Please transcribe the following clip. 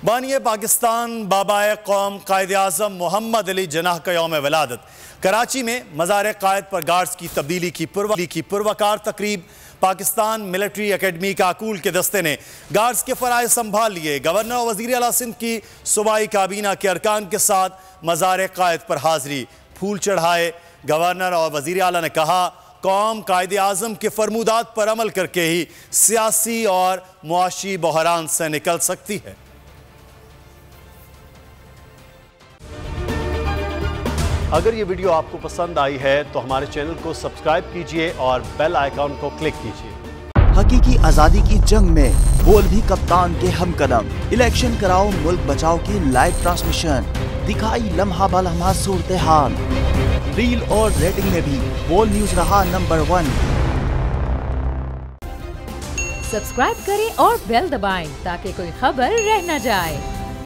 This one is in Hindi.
बानिए पाकिस्तान बाबाए कौम कायद-ए-आज़म मोहम्मद अली जिन्नाह का यौम विलादत। कराची में मज़ार कायद पर गार्ड्स की तब्दीली की पुरवकार तकरीब। पाकिस्तान मिलिट्री एकेडमी काकूल के दस्ते ने गार्ड्स के फ़राइज़ संभाल लिए। गवर्नर और वज़ीर आला सिंध की सूबाई काबीना के अरकान के साथ मज़ार कायद पर हाज़री, फूल चढ़ाए। गवर्नर और वज़ीर आला ने कहा, कौम कायद-ए-आज़म के फरमूदात पर अमल करके ही सियासी और मुआशी बहरान से निकल सकती है। अगर ये वीडियो आपको पसंद आई है तो हमारे चैनल को सब्सक्राइब कीजिए और बेल आइकॉन को क्लिक कीजिए। हकीकी आजादी की जंग में बोल भी कप्तान के हमकदम। इलेक्शन कराओ मुल्क बचाओ की लाइव ट्रांसमिशन, दिखाई लम्हा बलम्हा सूरत हाल। रील और रेटिंग में भी बोल न्यूज रहा नंबर 1। सब्सक्राइब करें और बेल दबाएं ताकि कोई खबर रह न जाए।